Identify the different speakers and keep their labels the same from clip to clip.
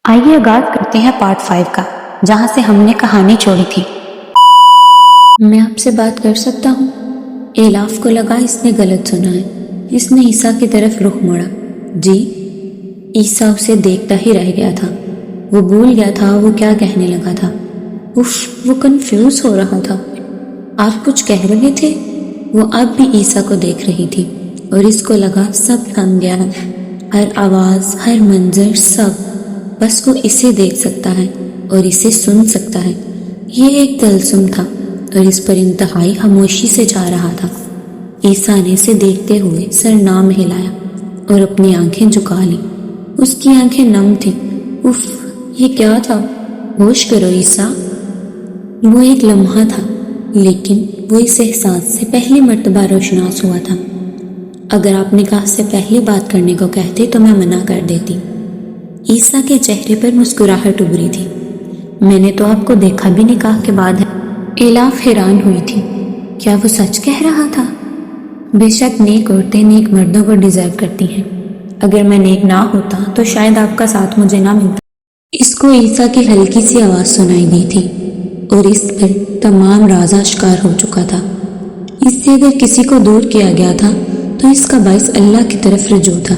Speaker 1: آئیے آغاز کرتے ہیں پارٹ 5 کا، جہاں سے ہم نے کہانی چھوڑی تھی۔
Speaker 2: میں آپ سے بات کر سکتا ہوں؟ الاف کو لگا اس نے غلط سنا ہے۔ اس نے عیسیٰ کی طرف رخ موڑا۔ جی؟ عیسیٰ اسے دیکھتا ہی رہ گیا تھا۔ وہ بھول گیا تھا وہ کیا کہنے لگا تھا۔ وہ کنفیوز ہو رہا تھا۔ آپ کچھ کہہ رہے تھے؟ وہ اب بھی عیسیٰ کو دیکھ رہی تھی اور اس کو لگا سب تھم گیا ہے، ہر آواز، ہر منظر، سب، بس وہ اسے دیکھ سکتا ہے اور اسے سن سکتا ہے۔ یہ ایک طلسم تھا اور اس پر انتہائی خاموشی سے جا رہا تھا۔ عیسیٰ نے اسے دیکھتے ہوئے سر نام ہلایا اور اپنی آنکھیں جھکا لی۔ اس کی آنکھیں نم تھیں۔ اف، یہ کیا تھا؟ ہوش کرو عیسیٰ۔ وہ ایک لمحہ تھا، لیکن وہ اس احساس سے پہلی مرتبہ روشناس ہوا تھا۔ اگر آپ نکاح سے پہلے بات کرنے کو کہتے تو میں منع کر دیتی۔ عیسیٰ کے چہرے پر مسکراہٹ ابھری تھی۔ میں نے تو آپ کو دیکھا بھی نکاح کے بعد ہے۔ الاف حیران ہوئی تھی۔ کیا وہ سچ کہہ رہا تھا؟ بے شک نیک عورتیں نیک مردوں کو ڈیزرو کرتی ہیں۔ اگر میں نیک نہ ہوتا تو شاید آپ کا ساتھ مجھے نہ ملتا۔ اس کو عیسیٰ کی ہلکی سی آواز سنائی دی تھی اور اس پر تمام راز آشکار ہو چکا تھا۔ اس سے اگر کسی کو دور کیا گیا تھا تو اس کا باعث اللہ کی طرف رجوع تھا۔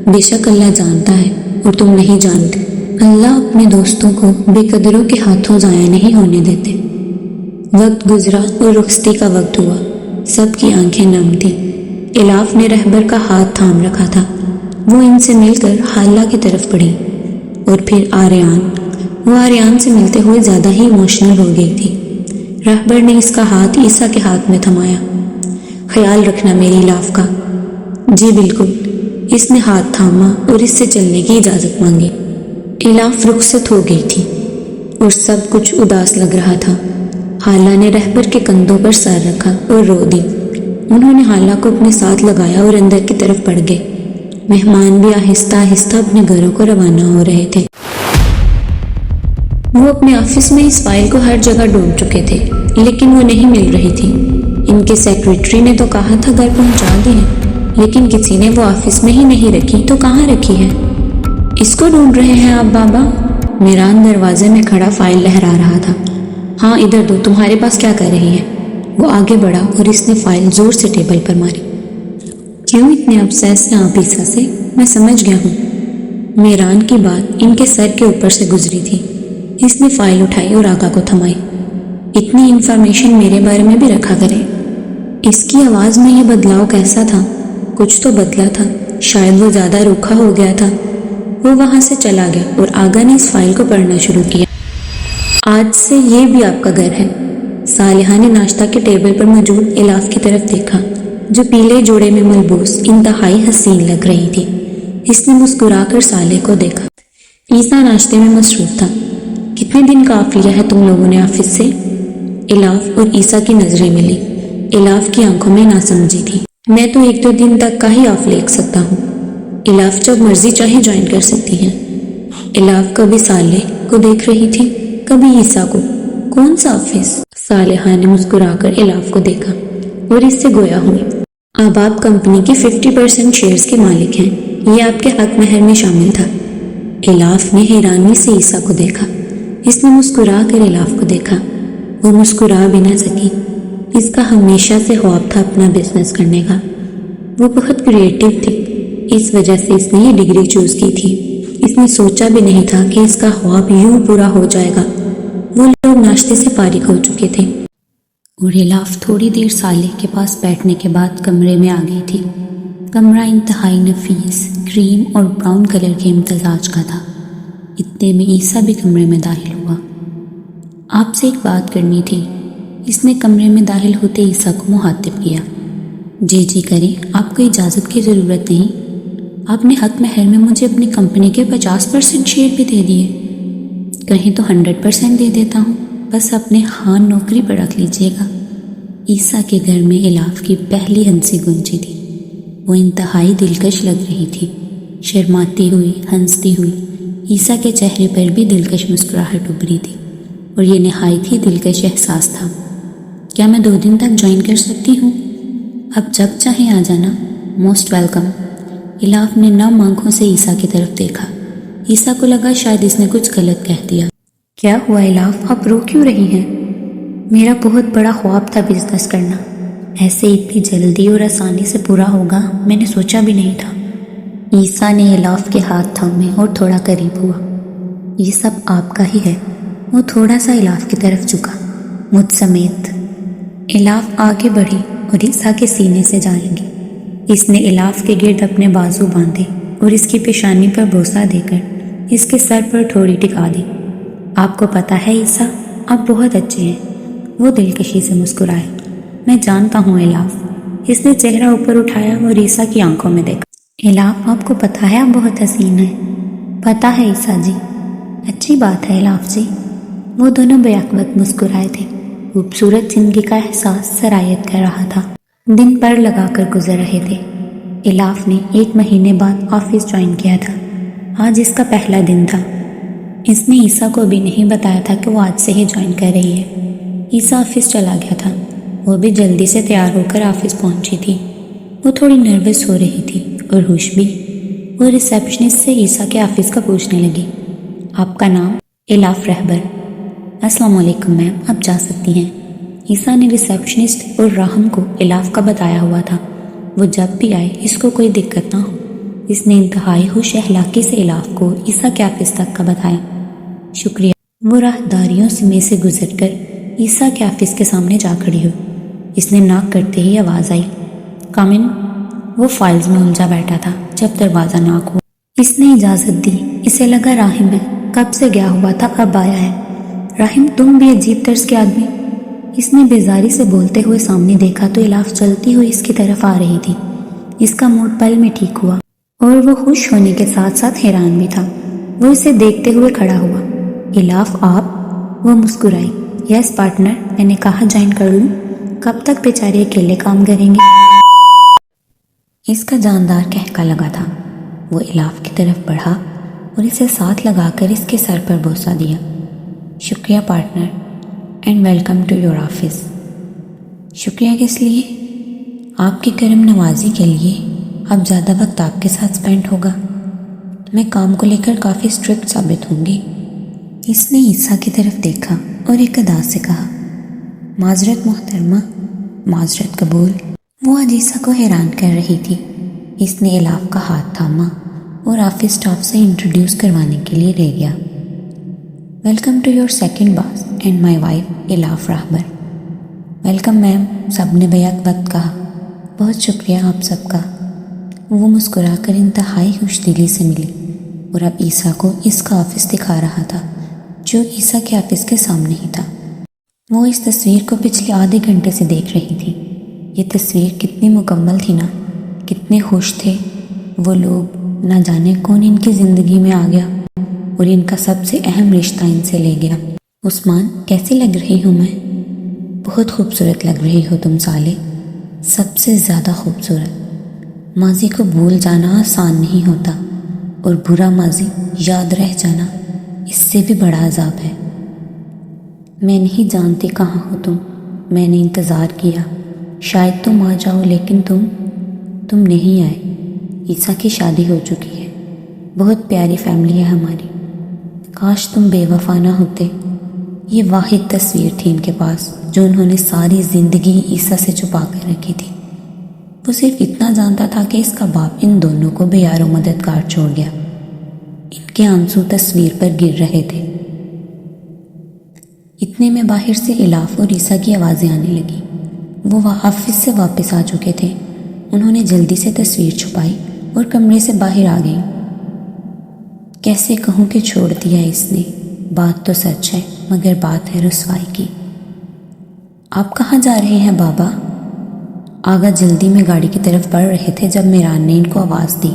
Speaker 2: بے شک اللہ جانتا ہے اور تم نہیں جانتے۔ اللہ اپنے دوستوں کو بے قدروں کے ہاتھوں ضائع نہیں ہونے دیتے۔ وقت گزرا اور رخصتی کا وقت ہوا۔ سب کی آنکھیں نم تھیں۔ الاف نے رہبر کا ہاتھ تھام رکھا تھا۔ وہ ان سے مل کر حالہ کی طرف بڑھی اور پھر آریان۔ وہ آریان سے ملتے ہوئے زیادہ ہی ایموشنل ہو گئی تھی۔ رہبر نے اس کا ہاتھ عیسیٰ کے ہاتھ میں تھمایا۔ خیال رکھنا میری الاف کا۔ جی بالکل۔ اس نے ہاتھ تھاما اور اس سے چلنے کی اجازت مانگی۔ الاف رخصت ہو گئی تھی اور سب کچھ اداس لگ رہا تھا۔ حالہ نے رہبر کے کندھوں پر سر رکھا اور رو دی۔ انہوں نے حالہ کو اپنے ساتھ لگایا اور اندر کی طرف بڑھ گئے۔ مہمان بھی آہستہ آہستہ اپنے گھروں کو روانہ ہو رہے تھے۔ وہ اپنے آفس میں اس فائل کو ہر جگہ ڈھونڈ چکے تھے، لیکن وہ نہیں مل رہی تھی۔ ان کے سیکریٹری نے تو کہا تھا گھر پہنچا دی ہے، لیکن کسی نے وہ آفس میں ہی نہیں رکھی تو کہاں رکھی ہے؟ اس کو ڈھونڈ رہے ہیں آپ بابا؟ میران دروازے میں کھڑا فائل لہرا رہا تھا۔ ہاں ادھر دو، تمہارے پاس کیا کر رہی ہے؟ وہ آگے بڑھا اور اس نے فائل زور سے ٹیبل پر ماری۔ کیوں اتنے ابسیس ہیں آپ عیسیٰ سے؟ میں سمجھ گیا ہوں۔ میران کی بات ان کے سر کے اوپر سے گزری تھی۔ اس نے فائل اٹھائی اور آقا کو تھمائی۔ اتنی انفارمیشن میرے بارے میں بھی رکھا کرے۔ اس کی آواز میں یہ بدلاؤ کیسا تھا؟ کچھ تو بدلا تھا، شاید وہ زیادہ روکھا ہو گیا تھا۔ وہ وہاں سے چلا گیا اور آگا نے اس فائل کو پڑھنا شروع کیا۔ آج سے یہ بھی آپ کا گھر ہے۔ صالحہ نے ناشتہ کے ٹیبل پر موجود الاف کی طرف دیکھا، جو پیلے جوڑے میں ملبوس انتہائی حسین لگ رہی تھی۔ اس نے مسکرا کر صالح کو دیکھا۔ عیسیٰ ناشتے میں مصروف تھا۔ کتنے دن کا آف لیا ہے تم لوگوں نے آفس سے؟ الاف اور عیسیٰ کی نظریں ملی۔ الاف کی آنکھوں میں ناسمجھی تھی۔ میں تو 1-2 دن تک کا ہی آف لے سکتا ہوں۔ الاف جب مرضی چاہے جوائن کر سکتی ہیں۔ الاف کبھی صالح کو دیکھ رہی تھی، کبھی عیسیٰ کو۔ کون سا آفس؟ صالحہ نے مسکرا کر الاف کو دیکھا اور اس سے گویا ہوئی۔ اب آپ کمپنی کے 50% شیئرز کے مالک ہیں، یہ آپ کے حق مہر میں شامل تھا۔ الاف نے حیرانی سے عیسیٰ کو دیکھا۔ اس نے مسکرا کر الاف کو دیکھا۔ وہ مسکرا بھی نہ سکی۔ اس کا ہمیشہ سے خواب تھا اپنا بزنس کرنے کا۔ وہ بہت کریٹیو تھی، اس وجہ سے اس نے یہ ڈگری چوز کی تھی۔ اس نے سوچا بھی نہیں تھا کہ اس کا خواب یوں پورا ہو جائے گا۔ وہ لوگ ناشتے سے فارغ ہو چکے تھے اور الاف تھوڑی دیر صالح کے پاس بیٹھنے کے بعد کمرے میں آ گئی تھی۔ کمرہ انتہائی نفیس کریم اور براؤن کلر کے امتزاج کا تھا۔ اتنے میں عیسیٰ بھی کمرے میں داخل ہوا۔ آپ سے ایک بات کرنی تھی۔ اس نے کمرے میں داخل ہوتے عیسیٰ کو مخاطب کیا۔ جی جی کریں، آپ کو اجازت کی ضرورت نہیں۔ آپ نے حق مہر میں مجھے اپنی کمپنی کے 50% شیئر بھی دے دیے، کہیں تو 100% دے دیتا ہوں، بس اپنے خان نوکری پر رکھ لیجیے گا۔ عیسیٰ کے گھر میں الاف کی پہلی ہنسی گونجی تھی۔ وہ انتہائی دلکش لگ رہی تھی، شرماتی ہوئی، ہنستی ہوئی۔ عیسیٰ کے چہرے پر بھی دلکش مسکراہٹ ابھری تھی اور یہ نہایت ہی دلکش احساس تھا۔ کیا میں 2 دن تک جوائن کر سکتی ہوں؟ اب جب چاہیں آ جانا، موسٹ ویلکم۔ الاف نے نم آنکھوں سے عیسیٰ کی طرف دیکھا۔ عیسیٰ کو لگا شاید اس نے کچھ غلط کہہ دیا۔
Speaker 1: کیا ہوا الاف، آپ رو کیوں رہی ہیں؟ میرا بہت بڑا خواب تھا بزنس کرنا، ایسے اتنی جلدی اور آسانی سے پورا ہوگا میں نے سوچا بھی نہیں تھا۔ عیسیٰ نے الاف کے ہاتھ تھامے اور تھوڑا قریب ہوا۔ یہ سب آپ کا ہی ہے۔ وہ تھوڑا سا الاف کی طرف جھکا، مجھ سمیت۔ الاف آگے بڑھی اور عیسیٰ کے سینے سے جا لگی۔ اس نے الاف کے گرد اپنے بازو باندھے اور اس کی پیشانی پر بوسہ دے کر اس کے سر پر تھوڑی ٹکا دی۔ آپ کو پتہ ہے عیسیٰ، آپ بہت اچھے ہیں۔ وہ دلکشی سے مسکرائے۔ میں جانتا ہوں الاف۔ اس نے چہرہ اوپر اٹھایا اور عیسیٰ کی آنکھوں میں دیکھا۔ الاف، آپ کو پتہ ہے آپ بہت حسین ہیں۔ پتہ ہے عیسیٰ جی۔ اچھی بات ہے الاف جی۔ وہ دونوں بیک وقت مسکرائے تھے۔ خوبصورت زندگی کا احساس سرایت کر رہا تھا۔ دن پر لگا کر گزر رہے تھے۔ الاف نے 1 مہینے بعد آفس جوائن کیا تھا۔ آج اس کا پہلا دن تھا۔ اس نے عیسیٰ کو بھی نہیں بتایا تھا کہ وہ آج سے ہی جوائن کر رہی ہے۔ عیسیٰ آفس چلا گیا تھا۔ وہ بھی جلدی سے تیار ہو کر آفس پہنچی تھی۔ وہ تھوڑی نروس ہو رہی تھی اور خوش بھی۔ وہ ریسیپشنسٹ سے عیسیٰ کے آفس کا پوچھنے لگی۔ آپ کا نام؟ الاف رہبر۔ السلام علیکم میم، آپ جا سکتی ہیں۔ عیسیٰ نے ریسیپشنسٹ اور راہم کو الاف کا بتایا ہوا تھا۔ وہ جب بھی آئے اس کو کوئی دقت نہ ہو۔ اس نے انتہائی خوش اخلاقی سے الاف کو عیسیٰ کے آفس تک کا بتایا۔ شکریہ۔ وہ راہداریوں میں سے گزر کر عیسیٰ کے آفس کے سامنے جا کھڑی ہوئی۔ اس نے ناک کرتے ہی آواز آئی، کم ان۔ وہ فائلز میں الجھا بیٹھا تھا جب دروازہ ناک ہوا۔ اس نے اجازت دی۔ اسے لگا راہم ہے، کب سے گیا ہوا تھا اب آیا ہے۔ راہم، تم بھی عجیب طرز کے آدمی۔ اس نے بیزاری سے بولتے ہوئے سامنے دیکھا تو الاف چلتی ہوئی اس کی طرف آ رہی تھی۔ اس کا موڈ پل میں ٹھیک ہوا اور وہ خوش ہونے کے ساتھ ساتھ حیران بھی تھا۔ وہ اسے دیکھتے ہوئے کھڑا ہوا۔ الاف آپ؟ وہ مسکرائی۔ یس پارٹنر، میں نے کہا جوائن کر لوں؟ کب تک بیچارے اکیلے کام کریں گے؟ اس کا جاندار کہکا لگا تھا۔ وہ الاف کی طرف بڑھا اور اسے ساتھ لگا کر اس کے سر پر بوسہ دیا۔ شکریہ partner, and welcome to your office. شکریہ کس لیے؟ آپ کی کرم نوازی کے لیے۔ اب زیادہ وقت آپ کے ساتھ سپینڈ ہوگا۔ میں کام کو لے کر کافی اسٹرکٹ ثابت ہوں گی۔ اس نے عیسیٰ کی طرف دیکھا اور ایک ادا سے کہا، معذرت محترمہ۔ معذرت قبول۔ وہ آج عیسیٰ کو حیران کر رہی تھی۔ اس نے الاف کا ہاتھ تھاما اور آفس سٹاف سے انٹروڈیوس کروانے کے لیے لے گیا۔ Welcome to your second boss and my wife Alaf Rahbar. Welcome ma'am, سب نے بیک وقت کہا۔ بہت شکریہ آپ سب کا۔ وہ مسکرا کر انتہائی خوش دلی سے ملی اور اب عیسیٰ کو اس کا آفس دکھا رہا تھا جو عیسیٰ کے آفس کے سامنے ہی تھا۔ وہ اس تصویر کو پچھلے آدھے گھنٹے سے دیکھ رہی تھی۔ یہ تصویر کتنی مکمل تھی نا، کتنے خوش تھے وہ لوگ، نہ جانے کون ان کی زندگی میں آ گیا اور ان کا سب سے اہم رشتہ ان سے لے گیا۔ عثمان، کیسی لگ رہی ہوں میں؟ بہت خوبصورت لگ رہی ہو تم سالے، سب سے زیادہ خوبصورت۔ ماضی کو بھول جانا آسان نہیں ہوتا اور برا ماضی یاد رہ جانا اس سے بھی بڑا عذاب ہے۔ میں نہیں جانتی کہاں ہو تم، میں نے انتظار کیا، شاید تم آ جاؤ لیکن تم نہیں آئے۔ عیسیٰ کی شادی ہو چکی ہے، بہت پیاری فیملی ہے ہماری۔ کاش تم بے وفا نہ ہوتے۔ یہ واحد تصویر تھی ان کے پاس جو انہوں نے ساری زندگی عیسیٰ سے چھپا کر رکھی تھی۔ وہ صرف اتنا جانتا تھا کہ اس کا باپ ان دونوں کو بے یار و مددگار چھوڑ گیا۔ ان کے آنسو تصویر پر گر رہے تھے۔ اتنے میں باہر سے الاف اور عیسیٰ کی آوازیں آنے لگی۔ وہ آفس سے واپس آ چکے تھے۔ انہوں نے جلدی سے تصویر چھپائی اور کمرے سے باہر آ گئی۔ کیسے کہوں کہ چھوڑ دیا اس نے، بات تو سچ ہے مگر بات ہے رسوائی کی۔ آپ کہاں جا رہے ہیں بابا؟ آغا جلدی میں گاڑی کی طرف بڑھ رہے تھے جب میران نے ان کو آواز دی۔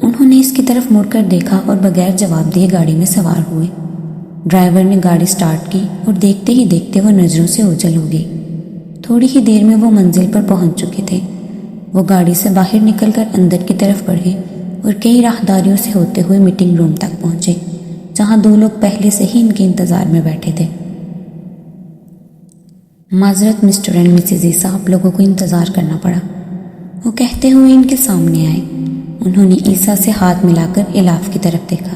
Speaker 1: انہوں نے اس کی طرف مڑ کر دیکھا اور بغیر جواب دیے گاڑی میں سوار ہوئے۔ ڈرائیور نے گاڑی سٹارٹ کی اور دیکھتے ہی دیکھتے وہ نظروں سے اوجھل ہو گئی۔ تھوڑی ہی دیر میں وہ منزل پر پہنچ چکے تھے۔ وہ گاڑی سے باہر نکل کر اندر کی طرف بڑھے اور کئی راہداریوں سے ہوتے ہوئے میٹنگ روم تک پہنچے جہاں 2 لوگ پہلے سے ہی ان کے انتظار میں بیٹھے تھے۔ معذرت مسٹر اینڈ مسز عیسیٰ، آپ لوگوں کو انتظار کرنا پڑا، وہ کہتے ہوئے ان کے سامنے آئے۔ انہوں نے عیسیٰ سے ہاتھ ملا کر الاف کی طرف دیکھا۔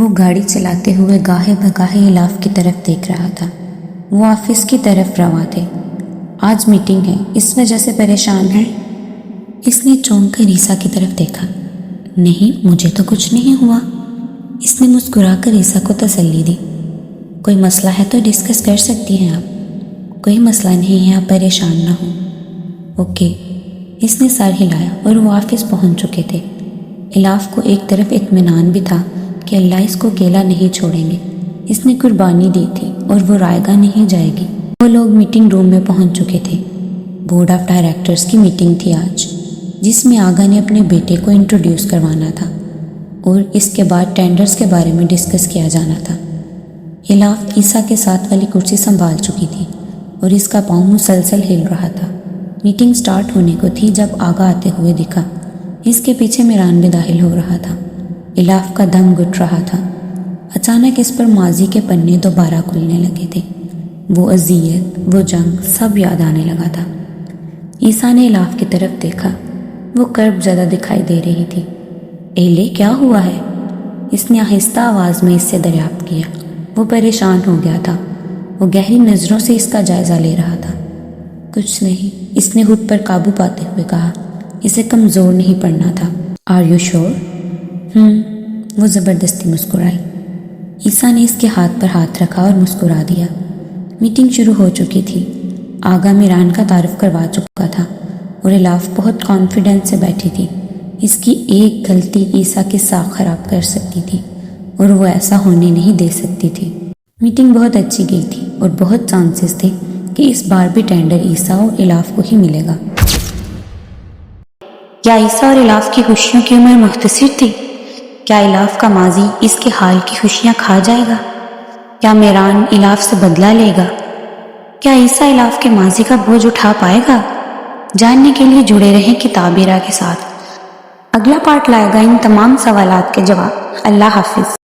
Speaker 1: وہ گاڑی چلاتے ہوئے گاہے بگاہے الاف کی طرف دیکھ رہا تھا۔ وہ آفس کی طرف رواں تھے۔ آج میٹنگ ہے، اس وجہ سے پریشان ہے؟ اس نے چونک کر عیسیٰ کی طرف دیکھا۔ نہیں، مجھے تو کچھ نہیں ہوا۔ اس نے مسکرا کر عیسیٰ کو تسلی دی۔ کوئی مسئلہ ہے تو ڈسکس کر سکتی ہیں آپ۔ کوئی مسئلہ نہیں ہے، آپ پریشان نہ ہوں۔ اوکے۔ اس نے سر ہلایا اور وہ آفس پہنچ چکے تھے۔ الاف کو ایک طرف اطمینان بھی تھا کہ اللہ اس کو اکیلا نہیں چھوڑیں گے۔ اس نے قربانی دی تھی اور وہ رائے گاہ نہیں جائے گی۔ وہ لوگ میٹنگ روم میں پہنچ چکے تھے۔ بورڈ آف ڈائریکٹرز کی میٹنگ تھی آج، جس میں آغا نے اپنے بیٹے کو انٹروڈیوس کروانا تھا اور اس کے بعد ٹینڈرز کے بارے میں ڈسکس کیا جانا تھا۔ الاف عیسیٰ کے ساتھ والی کرسی سنبھال چکی تھی اور اس کا پاؤں مسلسل ہل رہا تھا۔ میٹنگ سٹارٹ ہونے کو تھی جب آغا آتے ہوئے دکھا۔ اس کے پیچھے میران بھی داخل ہو رہا تھا۔ الاف کا دم گھٹ رہا تھا۔ اچانک اس پر ماضی کے پنے دوبارہ کھلنے لگے تھے۔ وہ اذیت، وہ جنگ، سب یاد آنے لگا تھا۔ عیسیٰ نے الاف کی طرف دیکھا۔ وہ کرب زدہ دکھائی دے رہی تھی۔ ایلے، کیا ہوا ہے؟ اس نے آہستہ آواز میں اس سے دریافت کیا۔ وہ پریشان ہو گیا تھا۔ وہ گہری نظروں سے اس کا جائزہ لے رہا تھا۔ کچھ نہیں، اس نے خود پر قابو پاتے ہوئے کہا۔ اسے کمزور نہیں پڑنا تھا۔ آر یو شور؟ وہ زبردستی مسکرائی۔ عیسیٰ نے اس کے ہاتھ پر ہاتھ رکھا اور مسکرا دیا۔ میٹنگ شروع ہو چکی تھی۔ آغا میران کا تعارف کروا چکا تھا اور الاف بہت کانفیڈنس سے بیٹھی تھی۔ اس کی ایک غلطی عیسیٰ کی ساکھ خراب کر سکتی تھی اور وہ ایسا ہونے نہیں دے سکتی تھی۔ میٹنگ بہت اچھی گئی تھی اور بہت چانسز تھے کہ اس بار بھی ٹینڈر عیسیٰ اور الاف کو ہی ملے گا۔ کیا عیسیٰ اور الاف کی خوشیوں کی عمر مختصر تھی؟ کیا الاف کا ماضی اس کے حال کی خوشیاں کھا جائے گا؟ کیا میران الاف سے بدلہ لے گا؟ کیا عیسیٰ الاف کے ماضی کا بوجھ اٹھا پائے گا؟ جاننے کے لیے جڑے رہیں کتاب ہیرا کے ساتھ۔ اگلا پارٹ لائے گا ان تمام سوالات کے جواب۔ اللہ حافظ۔